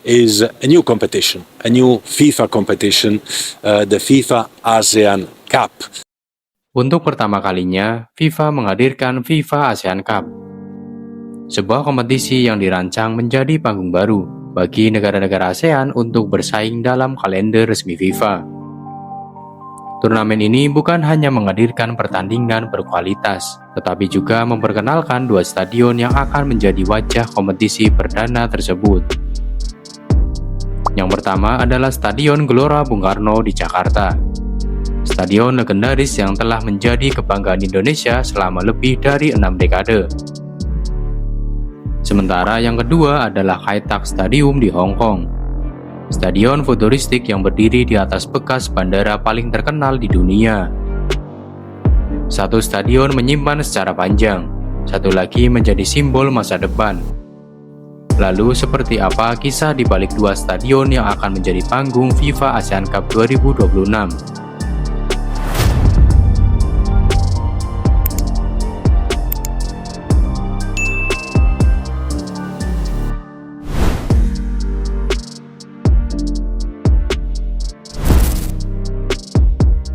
is a new competition, a new FIFA competition, the FIFA ASEAN Cup. Untuk pertama kalinya, FIFA menghadirkan FIFA ASEAN Cup, sebuah kompetisi yang dirancang menjadi panggung baru bagi negara-negara ASEAN untuk bersaing dalam kalender resmi FIFA. Turnamen ini bukan hanya menghadirkan pertandingan berkualitas, tetapi juga memperkenalkan dua stadion yang akan menjadi wajah kompetisi perdana tersebut. Yang pertama adalah Stadion Gelora Bung Karno di Jakarta. Stadion legendaris yang telah menjadi kebanggaan Indonesia selama lebih dari 6 dekade. Sementara yang kedua adalah Kai Tak Stadium di Hong Kong. Stadion futuristik yang berdiri di atas bekas bandara paling terkenal di dunia. Satu stadion menyimpan secara panjang, satu lagi menjadi simbol masa depan. Lalu seperti apa kisah di balik dua stadion yang akan menjadi panggung FIFA ASEAN Cup 2026?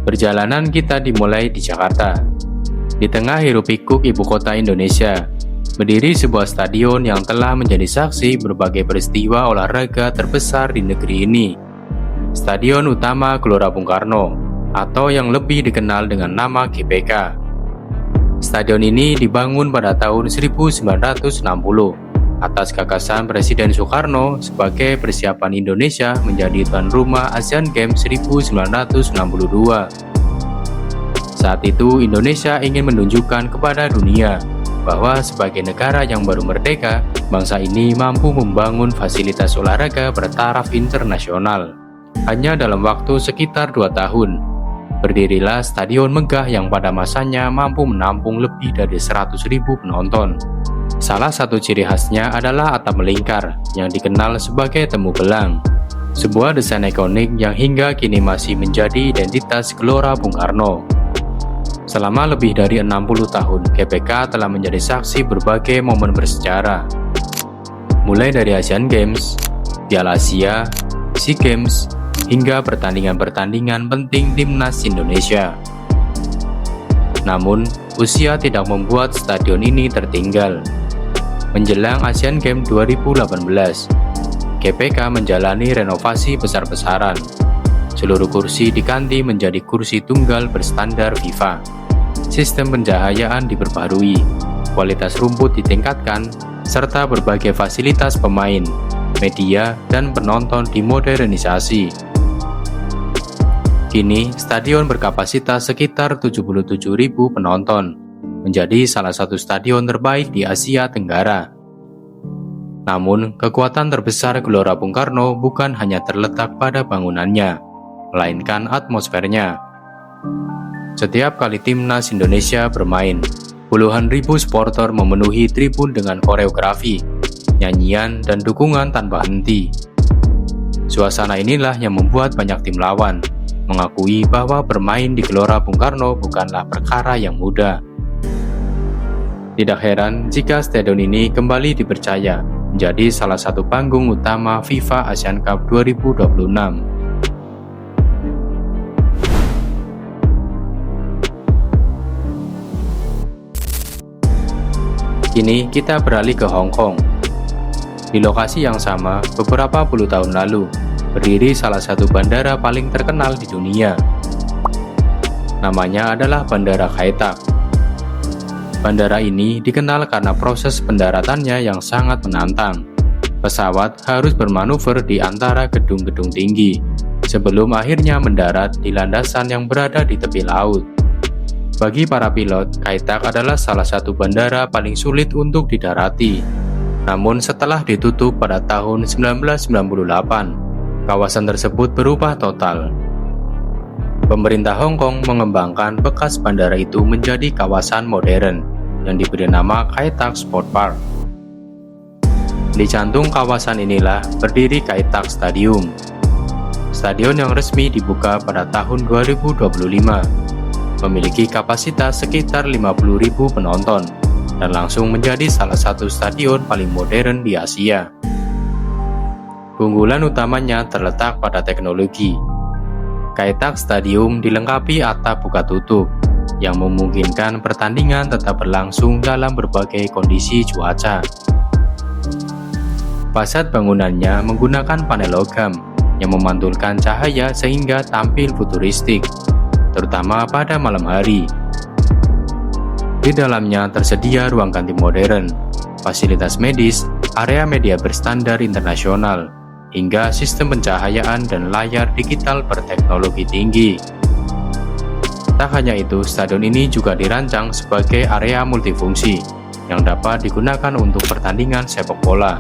Perjalanan kita dimulai di Jakarta. Di tengah hiruk-pikuk ibu kota Indonesia, berdiri sebuah stadion yang telah menjadi saksi berbagai peristiwa olahraga terbesar di negeri ini. Stadion Utama Gelora Bung Karno, atau yang lebih dikenal dengan nama GBK. Stadion ini dibangun pada tahun 1960 atas gagasan Presiden Soekarno sebagai persiapan Indonesia menjadi tuan rumah Asian Games 1962. Saat itu Indonesia ingin menunjukkan kepada dunia bahwa sebagai negara yang baru merdeka, bangsa ini mampu membangun fasilitas olahraga bertaraf internasional. Hanya dalam waktu sekitar 2 tahun, berdirilah stadion megah yang pada masanya mampu menampung lebih dari 100.000 penonton. Salah satu ciri khasnya adalah atap melingkar yang dikenal sebagai temu gelang, sebuah desain ikonik yang hingga kini masih menjadi identitas Gelora Bung Karno. Selama lebih dari 60 tahun, GBK telah menjadi saksi berbagai momen bersejarah, mulai dari Asian Games, Piala Asia, SEA Games, hingga pertandingan-pertandingan penting timnas Indonesia. Namun, usia tidak membuat stadion ini tertinggal. Menjelang Asian Games 2018, GBK menjalani renovasi besar-besaran. Seluruh kursi diganti menjadi kursi tunggal berstandar FIFA. Sistem pencahayaan diperbarui, kualitas rumput ditingkatkan, serta berbagai fasilitas pemain, media, dan penonton dimodernisasi. Kini, stadion berkapasitas sekitar 77.000 penonton, menjadi salah satu stadion terbaik di Asia Tenggara. Namun, kekuatan terbesar Gelora Bung Karno bukan hanya terletak pada bangunannya, melainkan atmosfernya. Setiap kali timnas Indonesia bermain, puluhan ribu supporter memenuhi tribun dengan koreografi, nyanyian, dan dukungan tanpa henti. Suasana inilah yang membuat banyak tim lawan mengakui bahwa bermain di Gelora Bung Karno bukanlah perkara yang mudah. Tidak heran jika stadion ini kembali dipercaya menjadi salah satu panggung utama FIFA ASEAN Cup 2026. Kini kita beralih ke Hong Kong. Di lokasi yang sama, beberapa puluh tahun lalu, berdiri salah satu bandara paling terkenal di dunia. Namanya adalah Bandara Kai Tak. Bandara ini dikenal karena proses pendaratannya yang sangat menantang. Pesawat harus bermanuver di antara gedung-gedung tinggi, sebelum akhirnya mendarat di landasan yang berada di tepi laut. Bagi para pilot, Kai Tak adalah salah satu bandara paling sulit untuk didarati. Namun setelah ditutup pada tahun 1998, kawasan tersebut berubah total. Pemerintah Hong Kong mengembangkan bekas bandara itu menjadi kawasan modern yang diberi nama Kai Tak Sport Park. Di jantung kawasan inilah berdiri Kai Tak Stadium. Stadion yang resmi dibuka pada tahun 2025, memiliki kapasitas sekitar 50.000 penonton dan langsung menjadi salah satu stadion paling modern di Asia. Keunggulan utamanya terletak pada teknologi. Kai Tak Stadium dilengkapi atap buka tutup yang memungkinkan pertandingan tetap berlangsung dalam berbagai kondisi cuaca. Fasad bangunannya menggunakan panel logam yang memantulkan cahaya sehingga tampil futuristik, terutama pada malam hari. Di dalamnya tersedia ruang ganti modern, fasilitas medis, area media berstandar internasional, hingga sistem pencahayaan dan layar digital berteknologi tinggi. Tak hanya itu, stadion ini juga dirancang sebagai area multifungsi yang dapat digunakan untuk pertandingan sepak bola,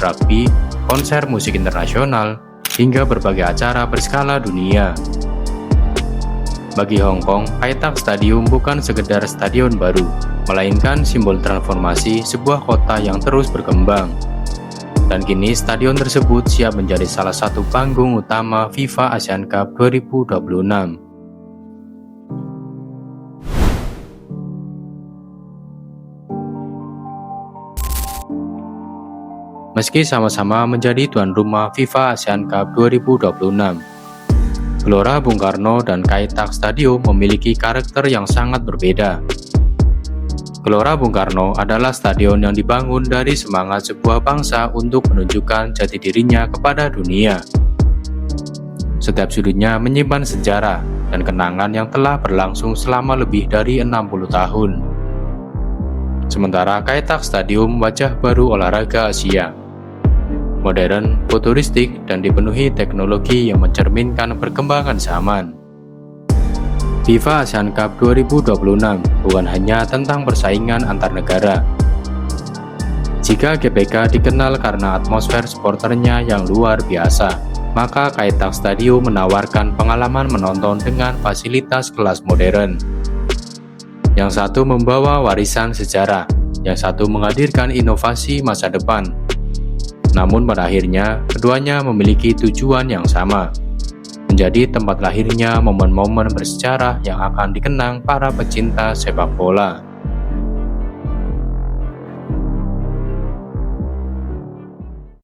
rugby, konser musik internasional, hingga berbagai acara berskala dunia. Bagi Hong Kong, Kai Tak Stadium bukan sekedar stadion baru, melainkan simbol transformasi sebuah kota yang terus berkembang. Dan kini stadion tersebut siap menjadi salah satu panggung utama FIFA Asian Cup 2026. Meski sama-sama menjadi tuan rumah FIFA Asian Cup 2026, Gelora Bung Karno dan Kai Tak Stadium memiliki karakter yang sangat berbeda. Gelora Bung Karno adalah stadion yang dibangun dari semangat sebuah bangsa untuk menunjukkan jati dirinya kepada dunia. Setiap sudutnya menyimpan sejarah dan kenangan yang telah berlangsung selama lebih dari 60 tahun. Sementara Kai Tak Stadium wajah baru olahraga Asia. Modern, futuristik, dan dipenuhi teknologi yang mencerminkan perkembangan zaman. FIFA Asian Cup 2026 bukan hanya tentang persaingan antar negara. Jika GBK dikenal karena atmosfer supporternya yang luar biasa, maka Kai Tak Stadium menawarkan pengalaman menonton dengan fasilitas kelas modern. Yang satu membawa warisan sejarah, yang satu menghadirkan inovasi masa depan. Namun pada akhirnya, keduanya memiliki tujuan yang sama, menjadi tempat lahirnya momen-momen bersejarah yang akan dikenang para pecinta sepak bola.